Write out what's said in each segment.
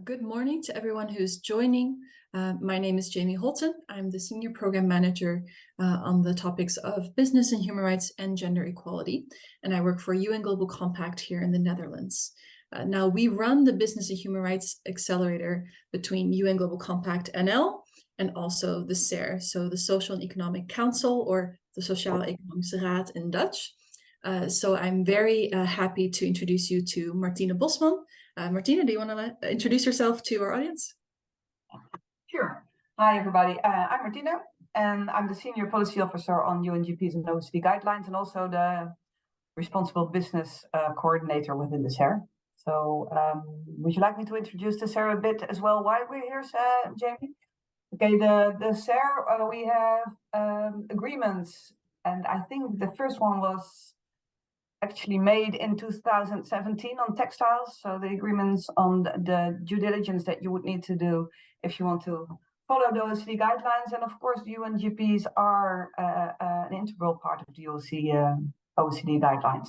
Good morning to everyone who's joining. My name is Jamie Holton. I'm the Senior Program Manager on the topics of business and human rights and gender equality, and I work for UN Global Compact here in the Netherlands. Now, we run the Business and Human Rights Accelerator between UN Global Compact NL and also the SER, so the Social and Economic Council, or the Sociale Economische Raad in Dutch. So I'm very happy to introduce you to Martina Bosman. Martina, do you want to introduce yourself to our audience? Sure. Hi, everybody. I'm Martina, and I'm the Senior Policy Officer on UNGPs and OECD Guidelines, and also the Responsible Business Coordinator within the SER. So would you like me to introduce the SER a bit as well, why we're here, Jamie? Okay, the SER, we have agreements, and I think the first one was actually made in 2017 on textiles. So the agreements on the due diligence that you would need to do if you want to follow the OECD guidelines. And of course, the UNGPs are an integral part of the OECD guidelines.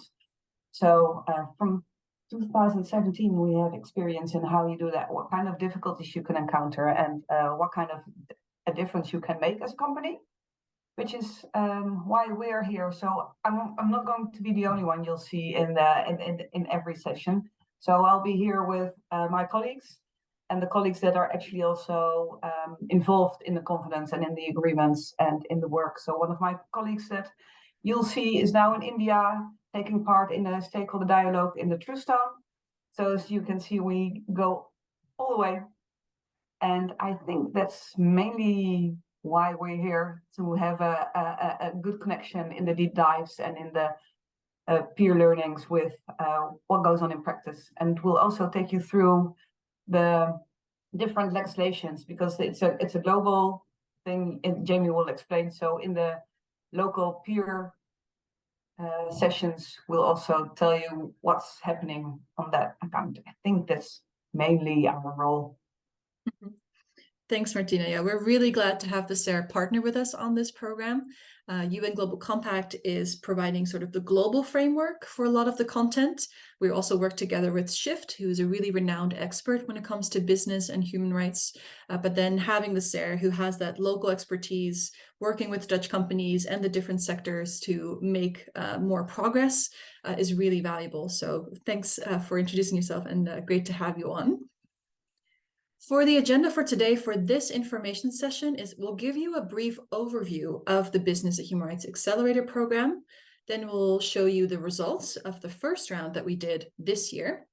So from 2017, we have experience in how you do that, what kind of difficulties you can encounter, and what kind of a difference you can make as a company, which is why we're here. So I'm not going to be the only one you'll see in every session. So I'll be here with my colleagues and the colleagues that are actually also involved in the conference and in the agreements and in the work. So one of my colleagues that you'll see is now in India, taking part in a stakeholder dialogue in the Trustone. So as you can see, we go all the way. And I think that's mainly why we're here, to have a good connection in the deep dives and in the peer learnings with what goes on in practice. And we'll also take you through the different legislations, because it's a global thing, and Jamie will explain. So in the local peer sessions, we'll also tell you what's happening on that account. I think that's mainly our role. Mm-hmm. Thanks, Martina. Yeah, we're really glad to have the SER partner with us on this program. UN Global Compact is providing sort of the global framework for a lot of the content. We also work together with Shift, who is a really renowned expert when it comes to business and human rights. But then having the SER, who has that local expertise, working with Dutch companies and the different sectors to make more progress is really valuable. So thanks for introducing yourself, and great to have you on. For the agenda for today, for this information session, we'll give you a brief overview of the Business and Human Rights Accelerator program. Then we'll show you the results of the first round that we did this year.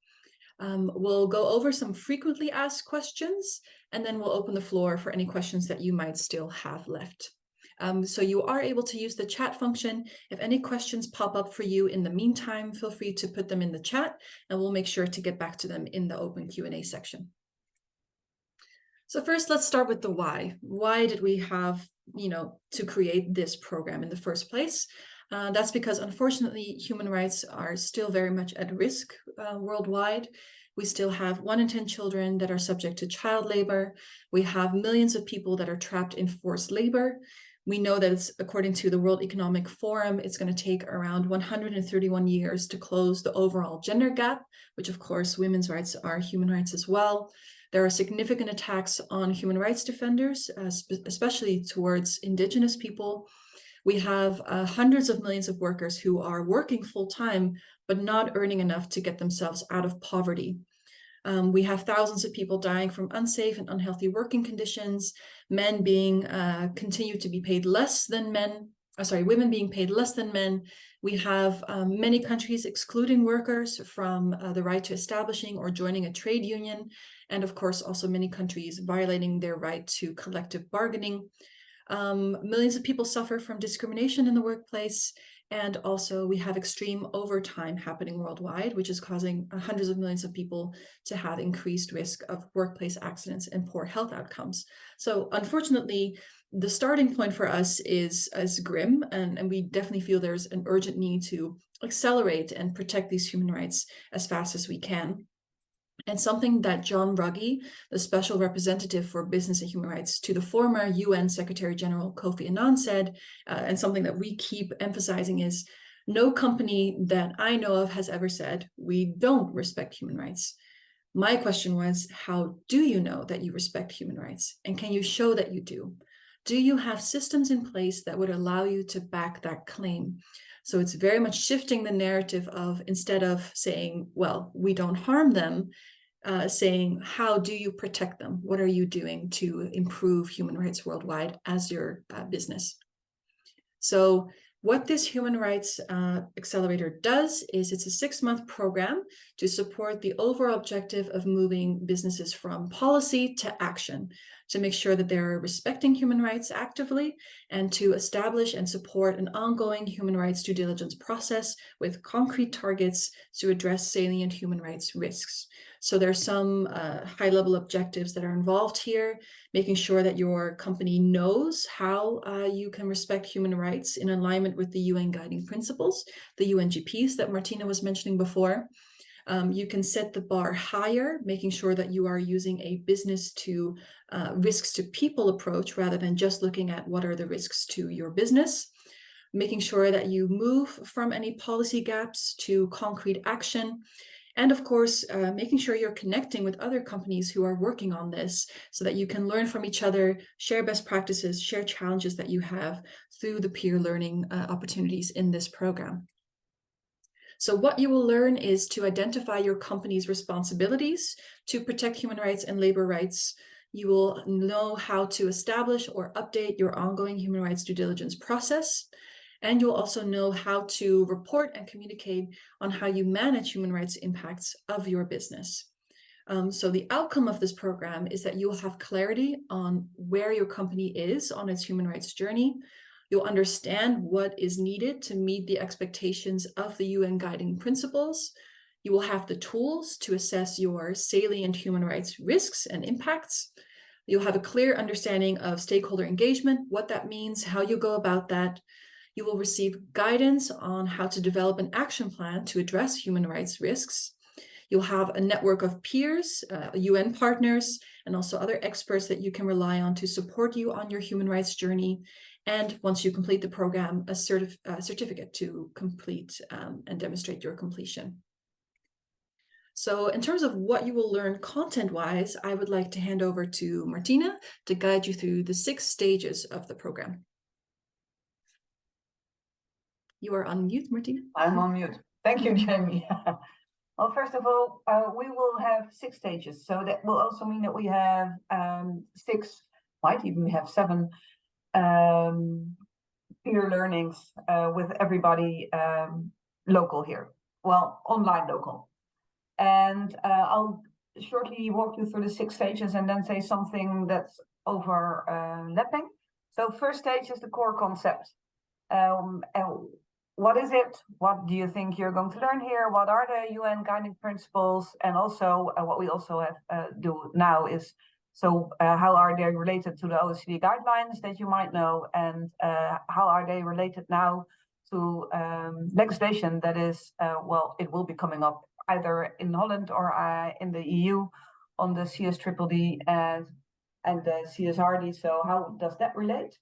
We'll go over some frequently asked questions, and then we'll open the floor for any questions that you might still have left. So you are able to use the chat function. If any questions pop up for you in the meantime, feel free to put them in the chat, and we'll make sure to get back to them in the open Q&A section. So first, let's start with the why. Why did we have, to create this program in the first place? That's because, unfortunately, human rights are still very much at risk worldwide. We still have 1 in 10 children that are subject to child labor. We have millions of people that are trapped in forced labor. We know that it's, according to the World Economic Forum, it's going to take around 131 years to close the overall gender gap, which, of course, women's rights are human rights as well. There are significant attacks on human rights defenders, especially towards indigenous people. We have hundreds of millions of workers who are working full-time, but not earning enough to get themselves out of poverty. We have thousands of people dying from unsafe and unhealthy working conditions, men being continue to be paid less than men. Women being paid less than men. We have many countries excluding workers from the right to establishing or joining a trade union. And of course, also many countries violating their right to collective bargaining. Millions of people suffer from discrimination in the workplace. And also we have extreme overtime happening worldwide, which is causing hundreds of millions of people to have increased risk of workplace accidents and poor health outcomes. So unfortunately, the starting point for us is grim, and we definitely feel there's an urgent need to accelerate and protect these human rights as fast as we can. And something that John Ruggie, the special representative for business and human rights to the former UN Secretary General Kofi Annan said, and something that we keep emphasizing, is no company that I know of has ever said, we don't respect human rights. My question was, how do you know that you respect human rights? And can you show that you do? Do you have systems in place that would allow you to back that claim? So it's very much shifting the narrative of, instead of saying, well, we don't harm them, saying, how do you protect them? What are you doing to improve human rights worldwide as your business? So what this Human Rights Accelerator does is it's a 6-month program to support the overall objective of moving businesses from policy to action, to make sure that they're respecting human rights actively, and to establish and support an ongoing human rights due diligence process with concrete targets to address salient human rights risks. So there's some high-level objectives that are involved here, making sure that your company knows how you can respect human rights in alignment with the UN guiding principles, the UNGPs that Martina was mentioning before. You can set the bar higher, making sure that you are using a business to risks to people approach rather than just looking at what are the risks to your business. Making sure that you move from any policy gaps to concrete action. And of course, making sure you're connecting with other companies who are working on this so that you can learn from each other, share best practices, share challenges that you have through the peer learning opportunities in this program. So what you will learn is to identify your company's responsibilities to protect human rights and labor rights. You will know how to establish or update your ongoing human rights due diligence process. And you'll also know how to report and communicate on how you manage human rights impacts of your business. So the outcome of this program is that you'll have clarity on where your company is on its human rights journey. You'll understand what is needed to meet the expectations of the UN guiding principles. You will have the tools to assess your salient human rights risks and impacts. You'll have a clear understanding of stakeholder engagement, what that means, how you go about that. You will receive guidance on how to develop an action plan to address human rights risks. You'll have a network of peers, UN partners, and also other experts that you can rely on to support you on your human rights journey. And once you complete the program, a certificate to complete and demonstrate your completion. So in terms of what you will learn content-wise, I would like to hand over to Martina to guide you through the 6 stages of the program. You are on mute, Martina. I'm on mute. Thank you, Jamie. Well, first of all, we will have 6 stages. So that will also mean that we have 6, might even have 7 peer learnings with everybody local here. Well, online local. And I'll shortly walk you through the 6 stages and then say something that's overlapping. So first stage is the core concept. And what is it? What do you think you're going to learn here? What are the UN guiding principles? And also what we also have do now is, so how are they related to the OECD guidelines that you might know? And how are they related now to legislation that is, well, it will be coming up either in Holland or in the EU on the CSDDD and the CSRD. So how does that relate?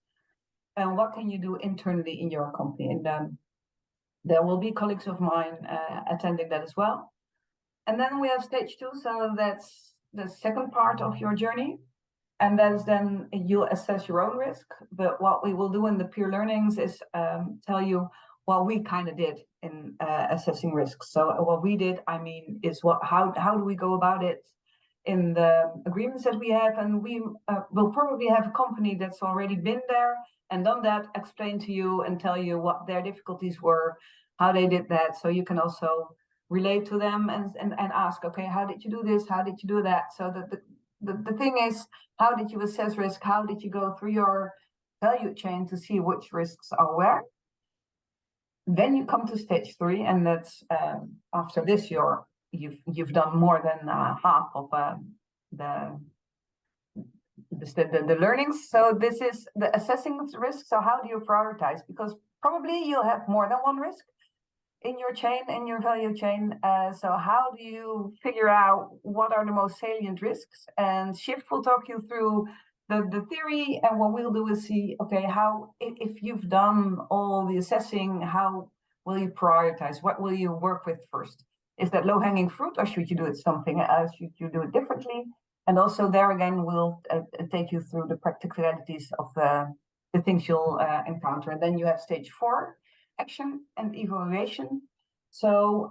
And what can you do internally in your company? And there will be colleagues of mine attending that as well. And then we have stage 2, so that's the second part of your journey. And that is then you'll assess your own risk. But what we will do in the peer learnings is tell you what we kind of did in assessing risks. So what we did, I mean, is how do we go about it in the agreements that we have? And we will probably have a company that's already been there and done that, explain to you and tell you what their difficulties were, how they did that. So you can also relate to them and ask, okay, how did you do this? How did you do that? So the thing is, how did you assess risk? How did you go through your value chain to see which risks are where? Then you come to stage 3, and that's after this you've done more than half of the learnings. So this is the assessing risk. So how do you prioritize? Because probably you'll have more than one risk in your chain, in your value chain. So how do you figure out what are the most salient risks? And Shift will talk you through the theory, and what we'll do is see, okay, how, if you've done all the assessing, how will you prioritize? What will you work with first? Is that low-hanging fruit, or should you do it something else? Should you do it differently? And also there again, we'll take you through the practicalities of the things you'll encounter. And then you have stage 4, action and evaluation. So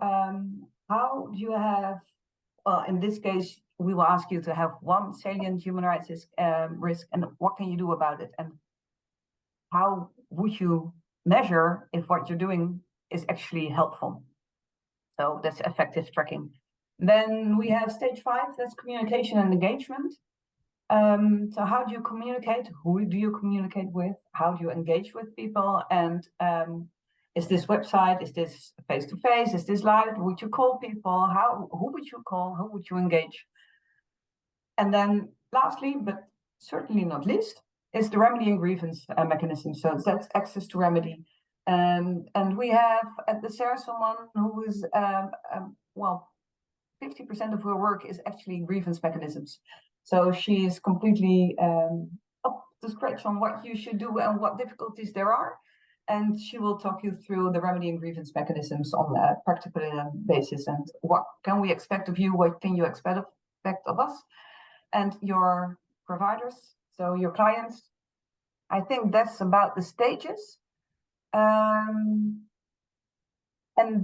how do you have, well, in this case, we will ask you to have one salient human rights risk, and what can you do about it? And how would you measure if what you're doing is actually helpful? So that's effective tracking. Then we have stage 5, that's communication and engagement. So how do you communicate? Who do you communicate with? How do you engage with people? And is this website? Is this face-to-face? Is this live? Would you call people? Who would you call? Who would you engage? And then lastly, but certainly not least, is the remedy and grievance mechanism. So that's access to remedy. And we have at the SARE someone who is, well, 50% of her work is actually grievance mechanisms. So she is completely up to scratch on what you should do and what difficulties there are. And she will talk you through the remedy and grievance mechanisms on a practical basis. And what can we expect of you? What can you expect of us and your providers, so your clients? I think that's about the stages. And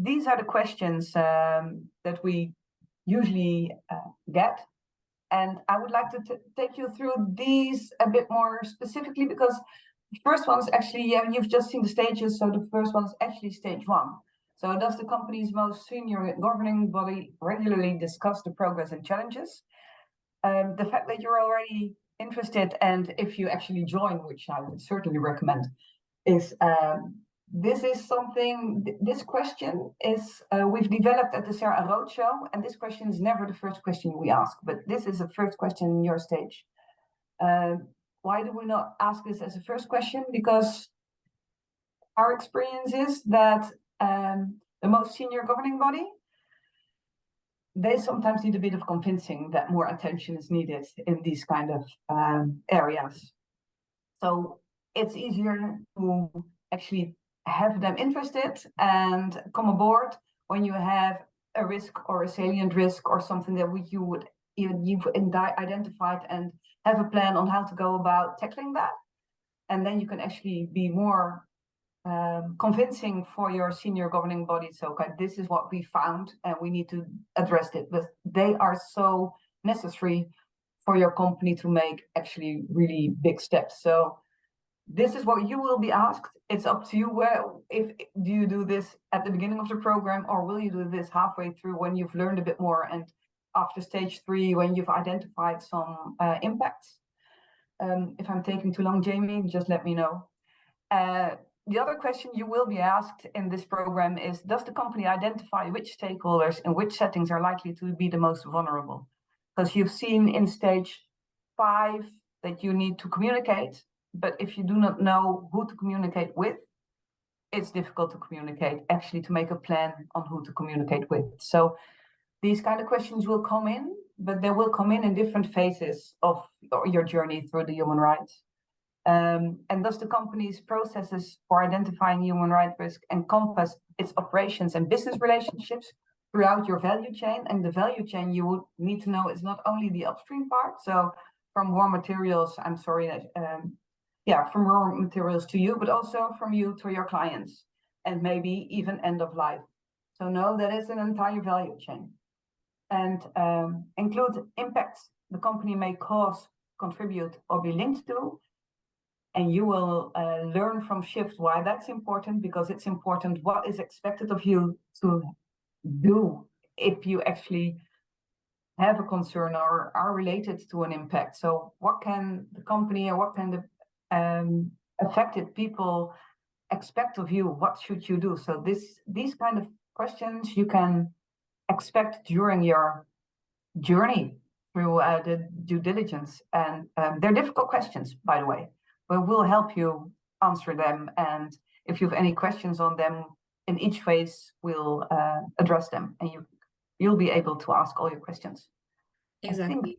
these are the questions that we usually get. And I would like to take you through these a bit more specifically, because the first one is actually, you've just seen the stages. So the first one is actually stage 1. So does the company's most senior governing body regularly discuss the progress and challenges? The fact that you're already interested, and if you actually join, which I would certainly recommend, is this question is, we've developed at the Sarah Roadshow, and this question is never the first question we ask, but this is the first question in your stage. Why do we not ask this as a first question? Because our experience is that the most senior governing body, they sometimes need a bit of convincing that more attention is needed in these kind of areas. So it's easier to actually have them interested and come aboard when you have a risk or a salient risk or something that you've identified and have a plan on how to go about tackling that. And then you can actually be more convincing for your senior governing body. So this is what we found and we need to address it, but they are so necessary for your company to make actually really big steps. So this is what you will be asked. It's up to you. Do you do this at the beginning of the program, or will you do this halfway through when you've learned a bit more, and after stage 3 when you've identified some impacts? If I'm taking too long, Jamie, just let me know. The other question you will be asked in this program is, does the company identify which stakeholders in which settings are likely to be the most vulnerable? Because you've seen in stage 5 that you need to communicate, but if you do not know who to communicate with, it's difficult to communicate, actually to make a plan on who to communicate with. So these kind of questions will come in, but they will come in different phases of your journey through the human rights. And does the company's processes for identifying human rights risk encompass its operations and business relationships throughout your value chain? And the value chain you would need to know is not only the upstream part, so from raw materials, from raw materials to you, but also from you to your clients, and maybe even end of life. So know that it's an entire value chain. And include impacts the company may cause, contribute, or be linked to. And you will learn from Shift why that's important, because it's important what is expected of you to do if you actually have a concern or are related to an impact. So what can the company or what can the affected people expect of you? What should you do? So these kind of questions you can expect during your journey through the due diligence. And they're difficult questions, by the way, but we'll help you answer them. And if you have any questions on them, in each phase, we'll address them, and you'll be able to ask all your questions. Exactly.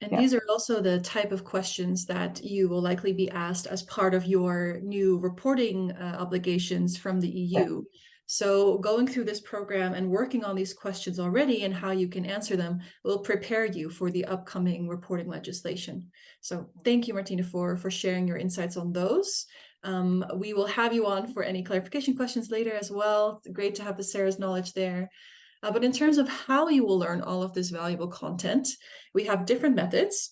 And these are also the type of questions that you will likely be asked as part of your new reporting obligations from the EU. So going through this program and working on these questions already and how you can answer them will prepare you for the upcoming reporting legislation. So thank you, Martina, for sharing your insights on those. We will have you on for any clarification questions later as well. It's great to have the Sarah's knowledge there. But in terms of how you will learn all of this valuable content, we have different methods.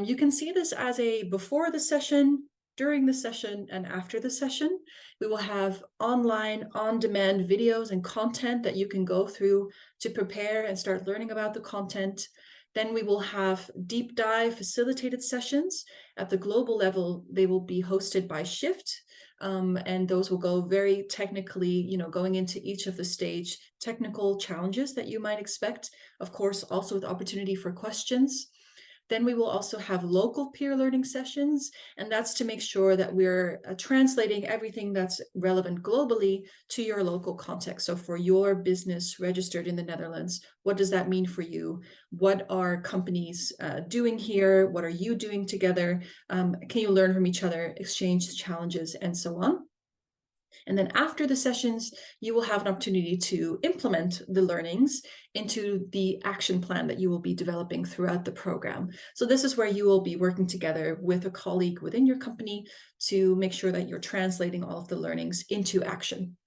You can see this as a before the session, during the session, and after the session. We will have online, on-demand videos and content that you can go through to prepare and start learning about the content. Then we will have deep dive facilitated sessions. At the global level, they will be hosted by Shift. And those will go very technically, going into each of the stage technical challenges that you might expect, of course, also with opportunity for questions. Then we will also have local peer learning sessions, and that's to make sure that we're translating everything that's relevant globally to your local context. So for your business registered in the Netherlands, what does that mean for you? What are companies doing here? What are you doing together? Can you learn from each other, exchange challenges, and so on? And then after the sessions, you will have an opportunity to implement the learnings into the action plan that you will be developing throughout the program. So this is where you will be working together with a colleague within your company to make sure that you're translating all of the learnings into action.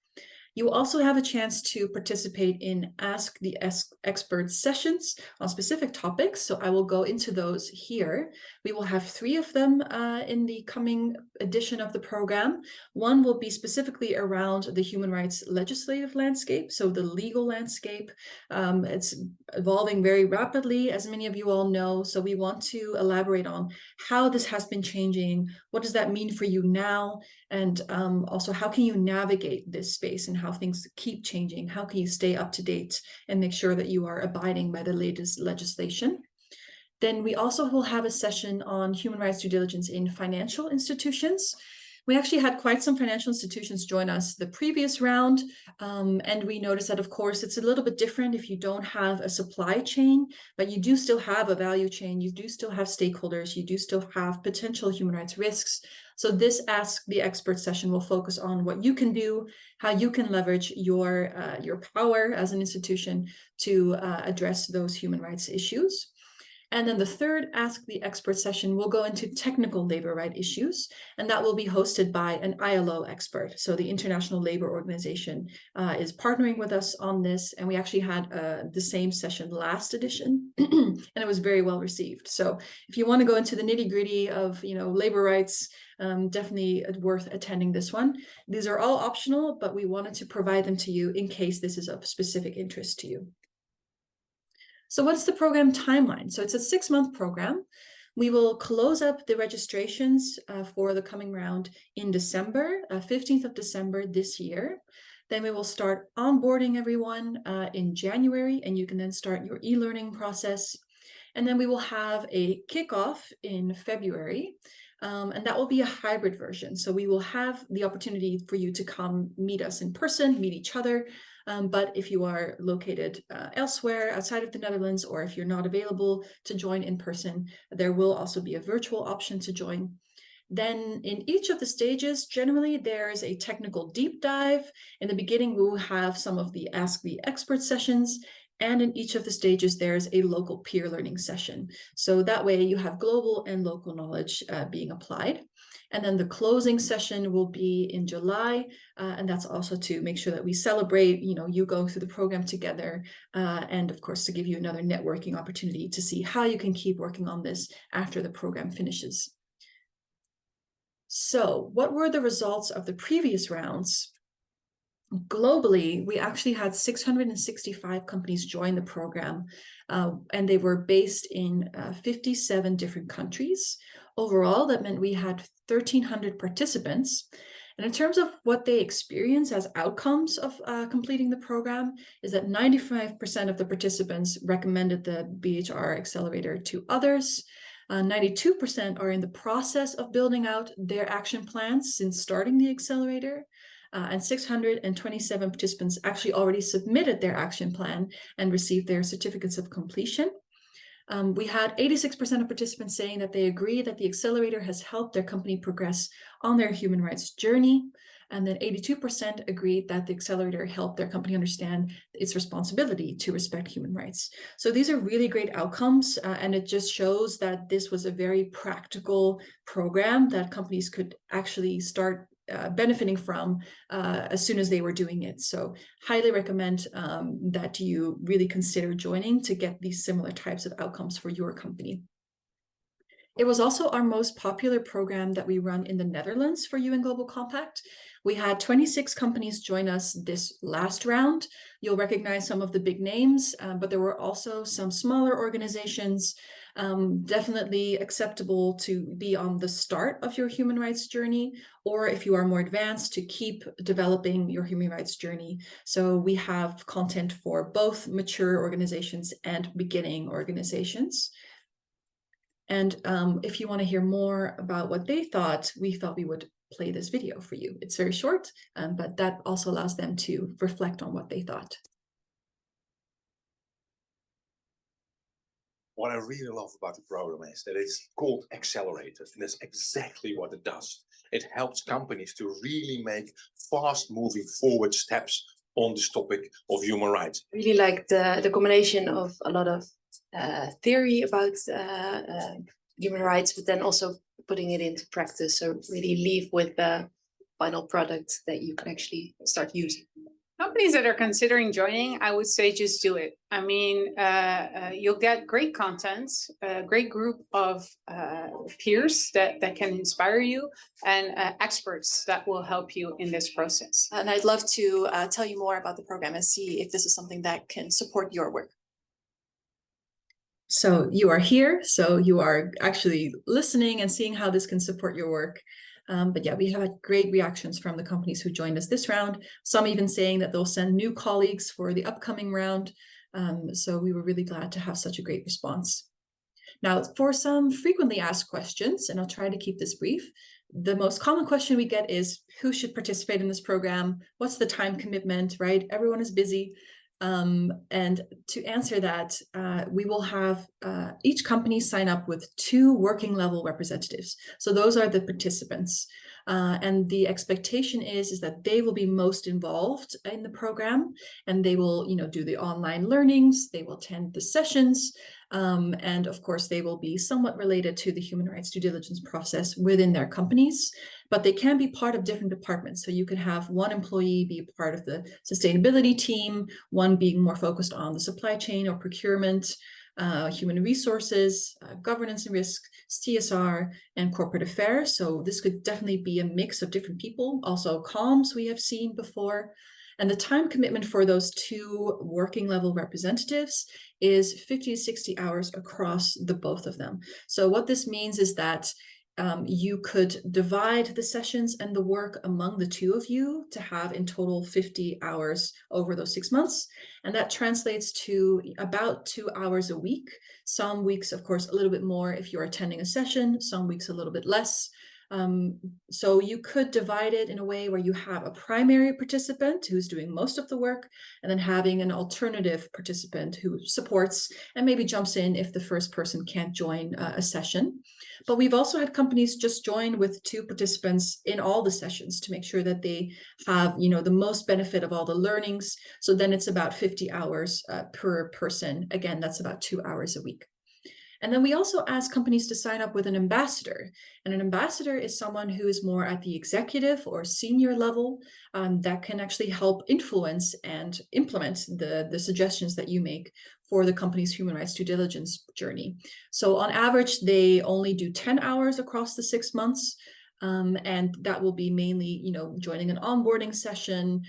You will also have a chance to participate in Ask the Expert sessions on specific topics. So I will go into those here. We will have 3 of them in the coming edition of the program. One will be specifically around the human rights legislative landscape, so the legal landscape. It's evolving very rapidly, as many of you all know. So we want to elaborate on how this has been changing. What does that mean for you now? And also, how can you navigate this space and how things keep changing? How can you stay up to date and make sure that you are abiding by the latest legislation? Then we also will have a session on human rights due diligence in financial institutions. We actually had quite some financial institutions join us the previous round, and we noticed that, of course, it's a little bit different if you don't have a supply chain, but you do still have a value chain, you do still have stakeholders, you do still have potential human rights risks. So this Ask the Expert session will focus on what you can do, how you can leverage your power as an institution to address those human rights issues. And then the third Ask the Expert session will go into technical labor right issues, and that will be hosted by an ILO expert. So the International Labor Organization is partnering with us on this, and we actually had the same session last edition, and it was very well received. So if you want to go into the nitty-gritty of labor rights, definitely worth attending this one. These are all optional, but we wanted to provide them to you in case this is of specific interest to you. So what's the program timeline? So it's a 6-month program. We will close up the registrations for the coming round in December, 15th of December this year. Then we will start onboarding everyone in January, and you can then start your e-learning process. And then we will have a kickoff in February, and that will be a hybrid version. So we will have the opportunity for you to come meet us in person, meet each other. But if you are located elsewhere outside of the Netherlands, or if you're not available to join in person, there will also be a virtual option to join. Then in each of the stages, generally there is a technical deep dive. In the beginning, we will have some of the Ask the Expert sessions. And in each of the stages, there's a local peer learning session. So that way you have global and local knowledge being applied. And then the closing session will be in July. And that's also to make sure that we celebrate, you going through the program together. And of course, to give you another networking opportunity to see how you can keep working on this after the program finishes. So what were the results of the previous rounds? Globally, we actually had 665 companies join the program, and they were based in 57 different countries. Overall, that meant we had 1,300 participants. And in terms of what they experience as outcomes of completing the program, is that 95% of the participants recommended the BHR Accelerator to others. 92% are in the process of building out their action plans since starting the Accelerator. And 627 participants actually already submitted their action plan and received their certificates of completion. We had 86% of participants saying that they agree that the Accelerator has helped their company progress on their human rights journey. And then 82% agreed that the Accelerator helped their company understand its responsibility to respect human rights. So these are really great outcomes, and it just shows that this was a very practical program that companies could actually start benefiting from as soon as they were doing it. So highly recommend that you really consider joining to get these similar types of outcomes for your company. It was also our most popular program that we run in the Netherlands for UN Global Compact. We had 26 companies join us this last round. You'll recognize some of the big names, but there were also some smaller organizations. Definitely acceptable to be on the start of your human rights journey, or if you are more advanced, to keep developing your human rights journey. So we have content for both mature organizations and beginning organizations. And if you want to hear more about what they thought, we thought we would play this video for you. It's very short, but that also allows them to reflect on what they thought. What I really love about the program is that it's called Accelerator, and that's exactly what it does. It helps companies to really make fast moving forward steps on this topic of human rights. Really like the combination of a lot of theory about human rights, but then also putting it into practice. So really leave with the final product that you can actually start using. Companies that are considering joining, I would say just do it. I mean, you'll get great content, a great group of peers that can inspire you, and experts that will help you in this process. And I'd love to tell you more about the program and see if this is something that can support your work. So you are here, so you are actually listening and seeing how this can support your work. But yeah, we have had great reactions from the companies who joined us this round, some even saying that they'll send new colleagues for the upcoming round. So we were really glad to have such a great response. Now, for some frequently asked questions, and I'll try to keep this brief, the most common question we get is, who should participate in this program? What's the time commitment, right? Everyone is busy. And to answer that, we will have each company sign up with 2 working level representatives. So those are the participants. And the expectation is that they will be most involved in the program, and they will, do the online learnings, they will attend the sessions, and of course, they will be somewhat related to the human rights due diligence process within their companies, but they can be part of different departments. So you could have one employee be part of the sustainability team, one being more focused on the supply chain or procurement, human resources, governance and risk, CSR, and corporate affairs. So this could definitely be a mix of different people. Also comms we have seen before. And the time commitment for those 2 working level representatives is 50 to 60 hours across the both of them. So what this means is that you could divide the sessions and the work among the 2 of you to have in total 50 hours over those 6 months. And that translates to about 2 hours a week. Some weeks, of course, a little bit more if you're attending a session, some weeks a little bit less. So you could divide it in a way where you have a primary participant who's doing most of the work, and then having an alternative participant who supports and maybe jumps in if the first person can't join a session. But we've also had companies just join with 2 participants in all the sessions to make sure that they have, the most benefit of all the learnings. So then it's about 50 hours per person. Again, that's about 2 hours a week. And then we also ask companies to sign up with an ambassador. And an ambassador is someone who is more at the executive or senior level that can actually help influence and implement the suggestions that you make for the company's human rights due diligence journey. So on average, they only do 10 hours across the 6 months. And that will be mainly, joining an onboarding session,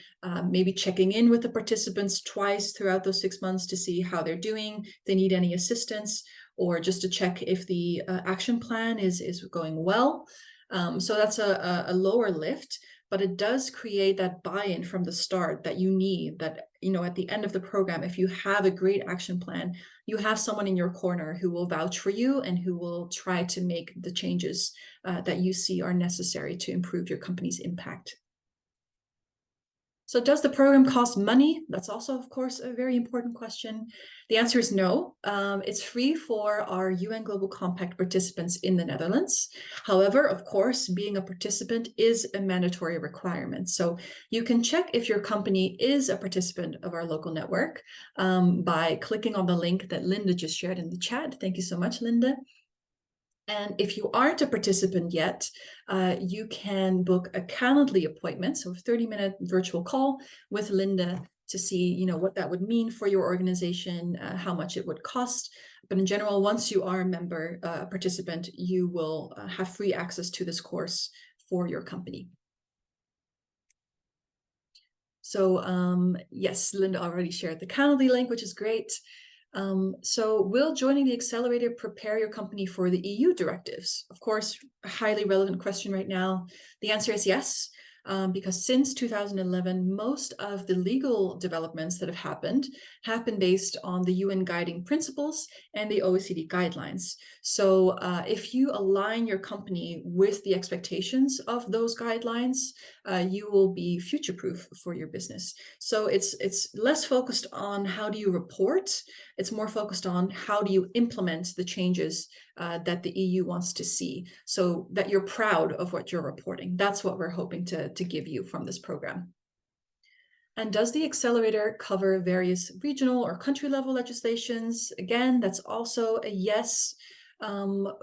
maybe checking in with the participants twice throughout those 6 months to see how they're doing, if they need any assistance, or just to check if the action plan is going well. So that's a lower lift, but it does create that buy-in from the start that you need, that, at the end of the program, if you have a great action plan, you have someone in your corner who will vouch for you and who will try to make the changes that you see are necessary to improve your company's impact. So does the program cost money? That's also, of course, a very important question. The answer is no. It's free for our UN Global Compact participants in the Netherlands. However, of course, being a participant is a mandatory requirement. So you can check if your company is a participant of our local network by clicking on the link that Linda just shared in the chat. Thank you so much, Linda. And if you aren't a participant yet, you can book a Calendly appointment, so a 30-minute virtual call with Linda to see, what that would mean for your organization, how much it would cost. But in general, once you are a member, a participant, you will have free access to this course for your company. So yes, Linda already shared the Calendly link, which is great. So will joining the Accelerator prepare your company for the EU directives? Of course, a highly relevant question right now. The answer is yes, because since 2011, most of the legal developments that have been based on the UN guiding principles and the OECD guidelines. So if you align your company with the expectations of those guidelines, you will be future-proof for your business. So it's less focused on how do you report, it's more focused on how do you implement the changes that the EU wants to see, so that you're proud of what you're reporting. That's what we're hoping to give you from this program. And does the Accelerator cover various regional or country level legislations? Again, that's also a yes.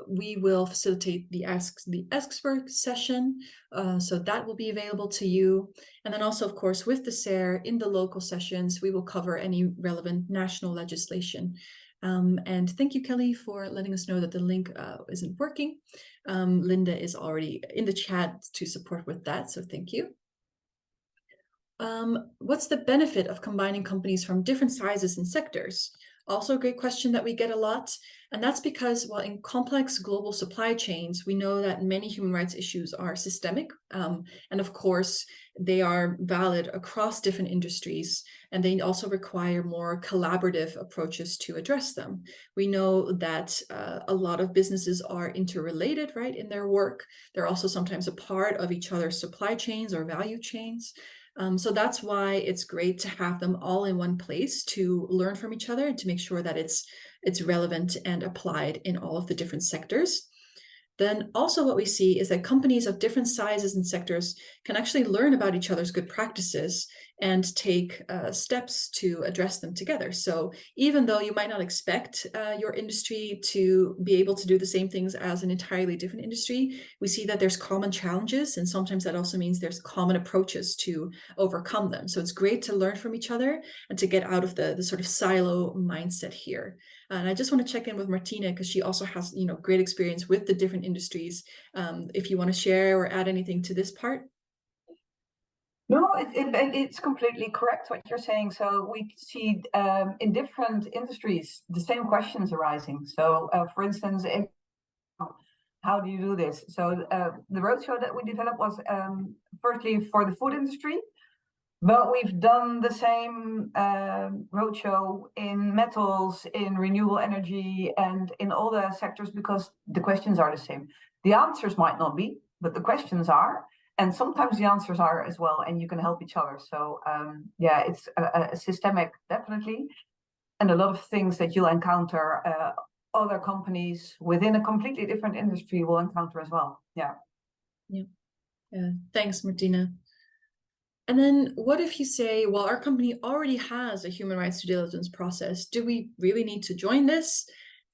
We will facilitate the Ask the Expert session, so that will be available to you. And then also, of course, with the SARE in the local sessions, we will cover any relevant national legislation. And thank you, Kelly, for letting us know that the link isn't working. Linda is already in the chat to support with that, so thank you. What's the benefit of combining companies from different sizes and sectors? Also a great question that we get a lot. And that's because, well, in complex global supply chains, we know that many human rights issues are systemic. And of course, they are valid across different industries, and they also require more collaborative approaches to address them. We know that a lot of businesses are interrelated, right, in their work. They're also sometimes a part of each other's supply chains or value chains. So that's why it's great to have them all in one place to learn from each other and to make sure that it's relevant and applied in all of the different sectors. Then also what we see is that companies of different sizes and sectors can actually learn about each other's good practices and take steps to address them together. So even though you might not expect your industry to be able to do the same things as an entirely different industry, we see that there's common challenges, and sometimes that also means there's common approaches to overcome them. So it's great to learn from each other and to get out of the sort of silo mindset here. And I just want to check in with Martina, because she also has, great experience with the different industries. If you want to share or add anything to this part. No, it's completely correct what you're saying. So we see in different industries the same questions arising. So for instance, how do you do this? So the roadshow that we developed was firstly for the food industry. But we've done the same roadshow in metals, in renewable energy, and in all the sectors, because the questions are the same. The answers might not be, but the questions are. And sometimes the answers are as well, and you can help each other. So yeah, it's a systemic, definitely. And a lot of things that you'll encounter, other companies within a completely different industry will encounter as well. Yeah. Yeah. Thanks, Martina. And then what if you say, well, our company already has a human rights due diligence process. Do we really need to join this?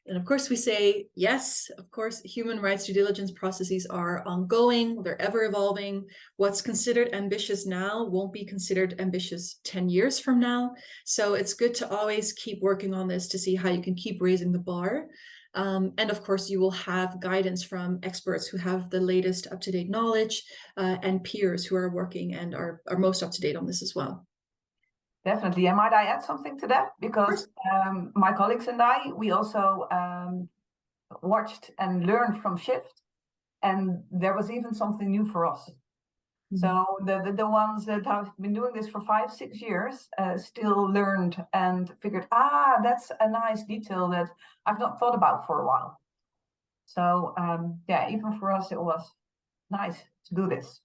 And of course we say, yes, of course, human rights due diligence processes are ongoing, they're ever evolving. What's considered ambitious now won't be considered ambitious 10 years from now. So it's good to always keep working on this to see how you can keep raising the bar. And of course, you will have guidance from experts who have the latest up-to-date knowledge and peers who are working and are most up-to-date on this as well. Definitely. And might I add something to that? Because my colleagues and I, we also watched and learned from Shift. And there was even something new for us. So the ones that have been doing this for 5-6 years still learned and figured, that's a nice detail that I've not thought about for a while. So yeah, even for us, it was nice to do this.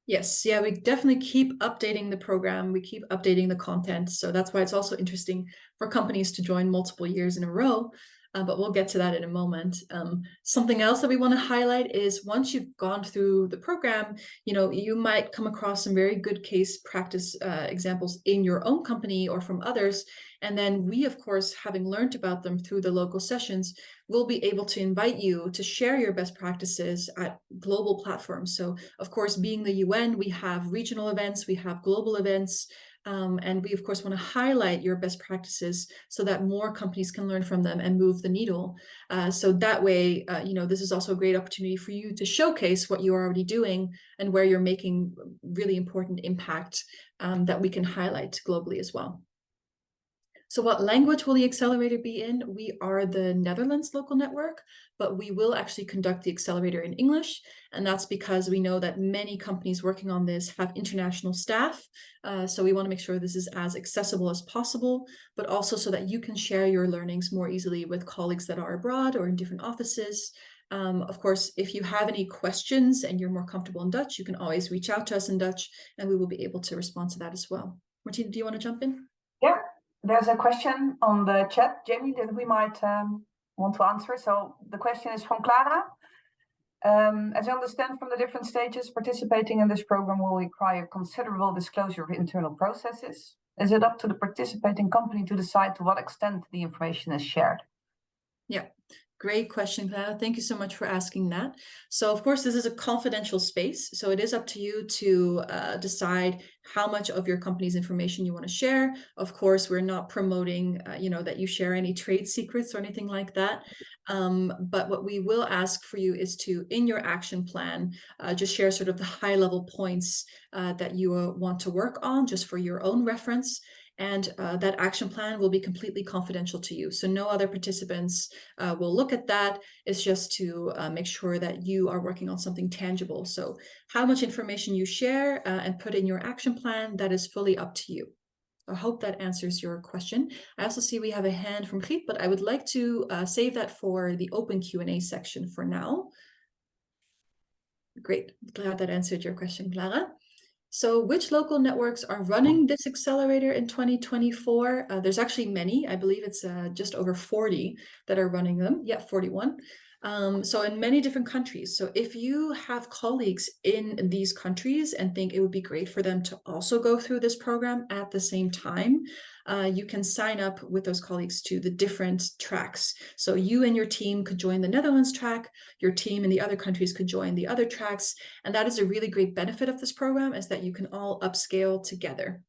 Yes, yeah, we definitely keep updating the program. We keep updating the content. So that's why it's also interesting for companies to join multiple years in a row. But we'll get to that in a moment. Something else that we want to highlight is once you've gone through the program, you might come across some very good case practice examples in your own company or from others. And then we, of course, having learned about them through the local sessions, will be able to invite you to share your best practices at global platforms. So, of course, being the UN, we have regional events, we have global events, and we, of course, want to highlight your best practices so that more companies can learn from them and move the needle. So that way, this is also a great opportunity for you to showcase what you're already doing and where you're making really important impact that we can highlight globally as well. So what language will the accelerator be in? We are the Netherlands local network, but we will actually conduct the accelerator in English. And that's because we know that many companies working on this have international staff. So we want to make sure this is as accessible as possible, but also so that you can share your learnings more easily with colleagues that are abroad or in different offices. Of course, if you have any questions and you're more comfortable in Dutch, you can always reach out to us in Dutch and we will be able to respond to that as well. Martina, do you want to jump in? Yeah, there's a question on the chat, Jamie, that we might want to answer. So the question is from Clara. As I understand from the different stages, participating in this program will require considerable disclosure of internal processes. Is it up to the participating company to decide to what extent the information is shared? Yeah, great question, Clara. Thank you so much for asking that. So, of course, this is a confidential space. So it is up to you to decide how much of your company's information you want to share. Of course, we're not promoting, that you share any trade secrets or anything like that. But what we will ask for you is to, in your action plan, just share sort of the high level points that you want to work on just for your own reference. And that action plan will be completely confidential to you. So no other participants will look at that. It's just to make sure that you are working on something tangible. So how much information you share and put in your action plan, that is fully up to you. I hope that answers your question. I also see we have a hand from Giet, but I would like to save that for the open Q&A section for now. Great, glad that answered your question, Clara. So which local networks are running this accelerator in 2024? There's actually many. I believe it's just over 40 that are running them. Yeah, 41. So in many different countries. So if you have colleagues in these countries and think it would be great for them to also go through this program at the same time, you can sign up with those colleagues to the different tracks. So you and your team could join the Netherlands track, your team in the other countries could join the other tracks. And that is a really great benefit of this program, is that you can all upscale together.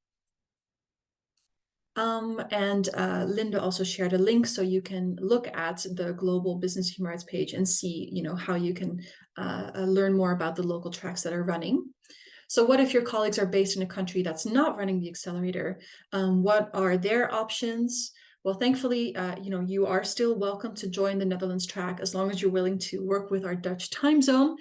And Linda also shared a link so you can look at the Global Business Human Rights page and see, how you can learn more about the local tracks that are running. So what if your colleagues are based in a country that's not running the accelerator? What are their options? Well, thankfully, you are still welcome to join the Netherlands track as long as you're willing to work with our Dutch time zone,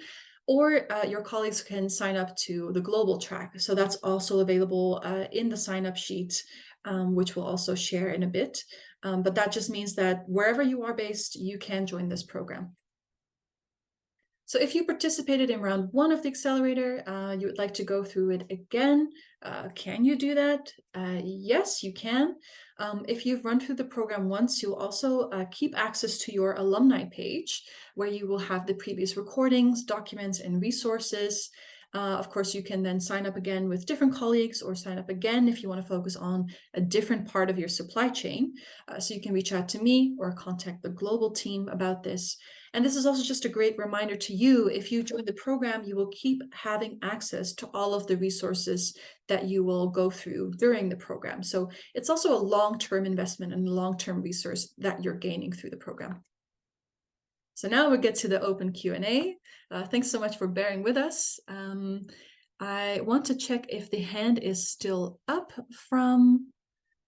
or your colleagues can sign up to the global track. So that's also available in the sign up sheet, which we'll also share in a bit. But that just means that wherever you are based, you can join this program. So if you participated in round 1 of the accelerator, you would like to go through it again, can you do that? Yes, you can. If you've run through the program once, you'll also keep access to your alumni page, where you will have the previous recordings, documents, and resources. Of course, you can then sign up again with different colleagues, or sign up again if you want to focus on a different part of your supply chain. So you can reach out to me or contact the global team about this. And this is also just a great reminder to you, if you join the program, you will keep having access to all of the resources that you will go through during the program. So it's also a long-term investment and long-term resource that you're gaining through the program. So now we get to the open Q&A. Thanks so much for bearing with us. I want to check if the hand is still up from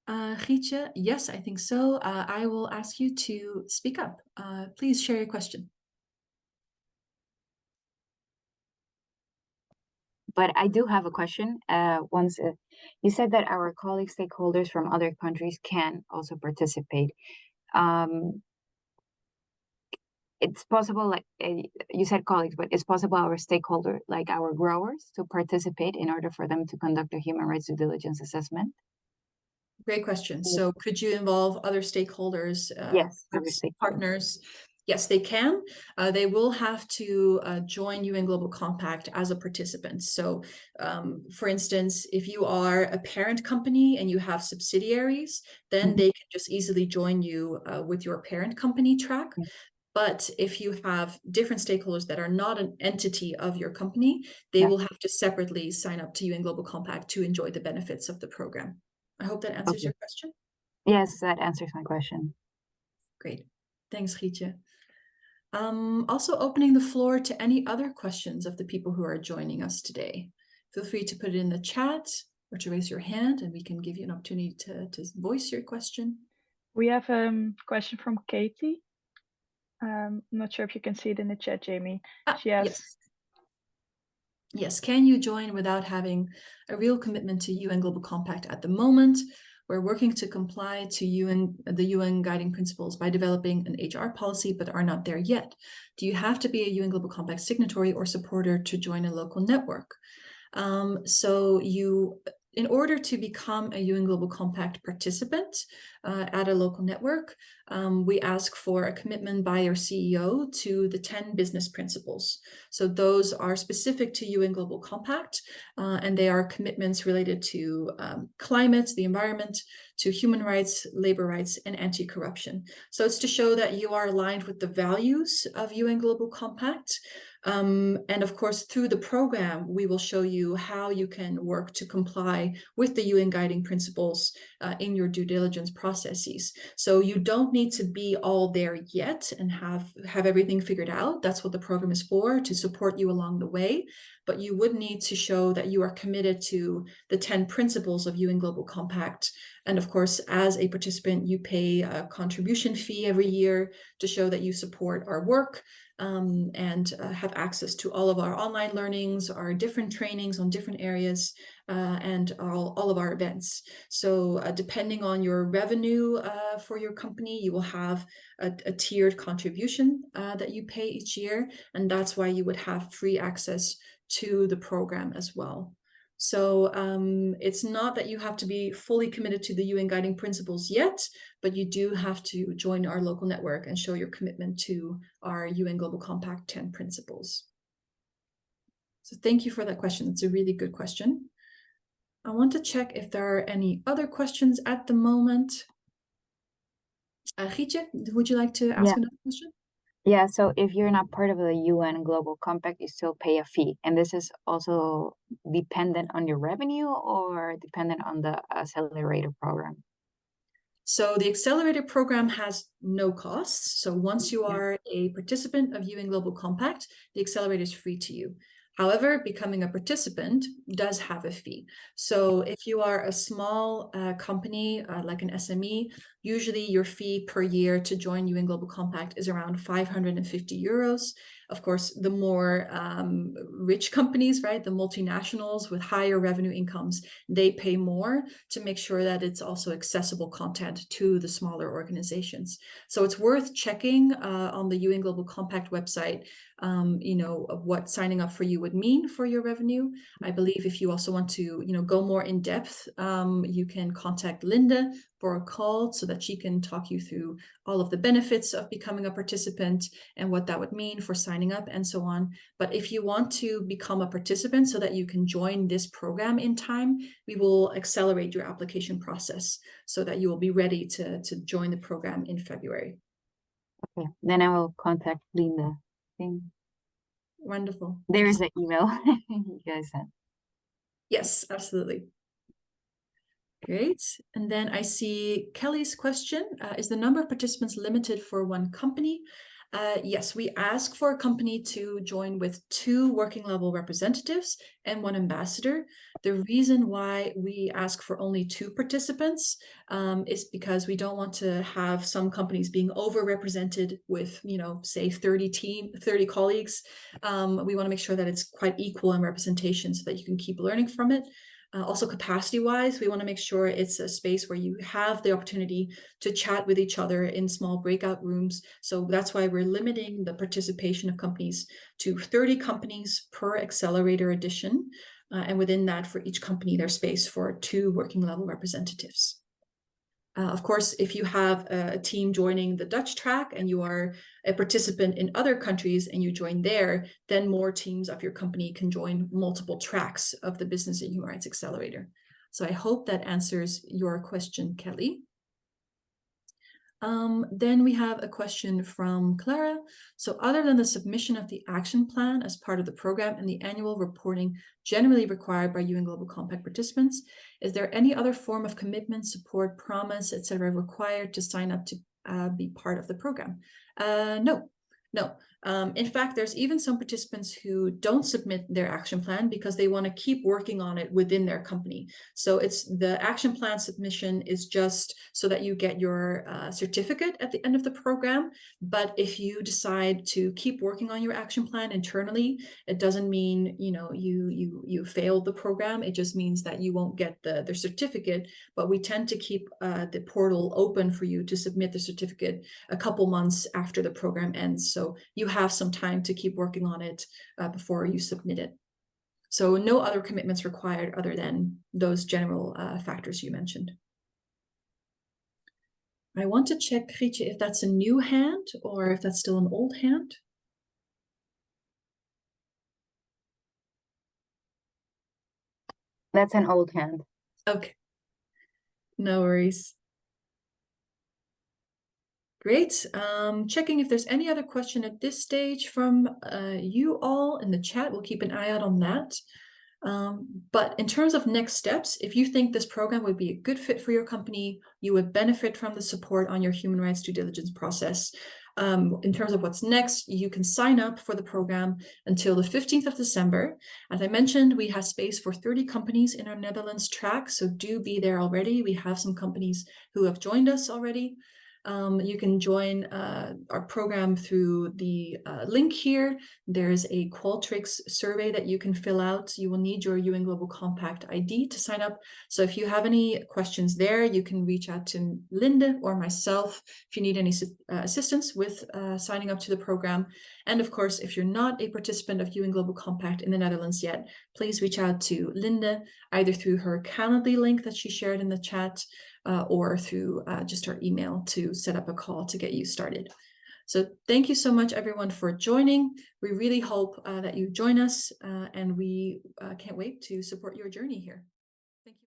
Gietje. Yes, I think so. I will ask you to speak up. Please share your question. But I do have a question. Once you said that our colleague stakeholders from other countries can also participate. it's possible, like you said colleagues, but it's possible our stakeholder, like our growers, to participate in order for them to conduct a human rights due diligence assessment? Great question. So could you involve other stakeholders, Yes, other perhaps stakeholders. partners? Yes, they can. They will have to join UN Global Compact as a participant. So, for instance, if you are a parent company and you have subsidiaries, then they can just easily join you with your parent company track. But if you have different stakeholders that are not an entity of your company, they will have to separately sign up to UN Global Compact to enjoy the benefits of the program. I hope that answers your question. Yes, that answers my question. Great. Thanks, Gietje. Also opening the floor to any other questions of the people who are joining us today. Feel free to put it in the chat or to raise your hand and we can give you an opportunity to voice your question. We have a question from Katie. I'm not sure if you can see it in the chat, Jamie. She asks, Yes, can you join without having a real commitment to UN Global Compact at the moment? We're working to comply to the UN guiding principles by developing an HR policy, but are not there yet. Do you have to be a UN Global Compact signatory or supporter to join a local network? In order to become a UN Global Compact participant at a local network, we ask for a commitment by your CEO to the 10 business principles. So those are specific to UN Global Compact, and they are commitments related to climate, the environment, to human rights, labor rights, and anti-corruption. So it's to show that you are aligned with the values of UN Global Compact. And of course, through the program, we will show you how you can work to comply with the UN guiding principles in your due diligence processes. So you don't need to be all there yet and have everything figured out. That's what the program is for, to support you along the way. But you would need to show that you are committed to the 10 principles of UN Global Compact. And of course, as a participant, you pay a contribution fee every year to show that you support our work. And have access to all of our online learnings, our different trainings on different areas, and all of our events. So depending on your revenue for your company, you will have a tiered contribution that you pay each year. And that's why you would have free access to the program as well. So it's not that you have to be fully committed to the UN guiding principles yet, but you do have to join our local network and show your commitment to our UN Global Compact 10 principles. So thank you for that question. It's a really good question. I want to check if there are any other questions at the moment. Gietje, would you like to ask another question? Yeah, so if you're not part of the UN Global Compact, you still pay a fee. And this is also dependent on your revenue or dependent on the Accelerator program? So the Accelerator program has no costs. So once you are a participant of UN Global Compact, the Accelerator is free to you. However, becoming a participant does have a fee. So if you are a small company, like an SME, usually your fee per year to join UN Global Compact is around 550 euros. Of course, the more rich companies, right, the multinationals with higher revenue incomes, they pay more to make sure that it's also accessible content to the smaller organizations. So it's worth checking on the UN Global Compact website, of what signing up for you would mean for your revenue. I believe if you also want to, go more in depth, you can contact Linda for a call so that she can talk you through all of the benefits of becoming a participant and what that would mean for signing up and so on. But if you want to become a participant so that you can join this program in time, we will accelerate your application process so that you will be ready to join the program in February. Okay, then I will contact Linda. Wonderful. There is an email you guys sent. Yes, absolutely. Great. And then I see Kelly's question. Is the number of participants limited for one company? Yes, we ask for a company to join with 2 working level representatives and 1 ambassador. The reason why we ask for only 2 participants is because we don't want to have some companies being overrepresented with, say 30 colleagues. We want to make sure that it's quite equal in representation so that you can keep learning from it. Also capacity-wise, we want to make sure it's a space where you have the opportunity to chat with each other in small breakout rooms. So that's why we're limiting the participation of companies to 30 companies per Accelerator edition. And within that, for each company, there's space for 2 working level representatives. Of course, if you have a team joining the Dutch track and you are a participant in other countries and you join there, then more teams of your company can join multiple tracks of the Business and Human Rights Accelerator. So I hope that answers your question, Kelly. Then we have a question from Clara. So other than the submission of the action plan as part of the program and the annual reporting generally required by UN Global Compact participants, is there any other form of commitment, support, promise, etc. required to sign up to be part of the program? No. In fact, there's even some participants who don't submit their action plan because they want to keep working on it within their company. So it's the action plan submission is just so that you get your certificate at the end of the program. But if you decide to keep working on your action plan internally, it doesn't mean you failed the program. It just means that you won't get the certificate. But we tend to keep the portal open for you to submit the certificate a couple months after the program ends. So you have some time to keep working on it before you submit it. So no other commitments required other than those general factors you mentioned. I want to check, Grietje, if that's a new hand or if that's still an old hand. That's an old hand. Okay. No worries. Great. Checking if there's any other question at this stage from you all in the chat. We'll keep an eye out on that. But in terms of next steps, if you think this program would be a good fit for your company, you would benefit from the support on your human rights due diligence process. In terms of what's next, you can sign up for the program until the 15th of December. As I mentioned, we have space for 30 companies in our Netherlands track, so do be there already. We have some companies who have joined us already. You can join our program through the link here. There's a Qualtrics survey that you can fill out. You will need your UN Global Compact ID to sign up. So if you have any questions there, you can reach out to Linde or myself if you need any assistance with signing up to the program. And of course, if you're not a participant of UN Global Compact in the Netherlands yet, please reach out to Linde, either through her Calendly link that she shared in the chat, or through just our email to set up a call to get you started. So thank you so much, everyone, for joining. We really hope that you join us, and we can't wait to support your journey here.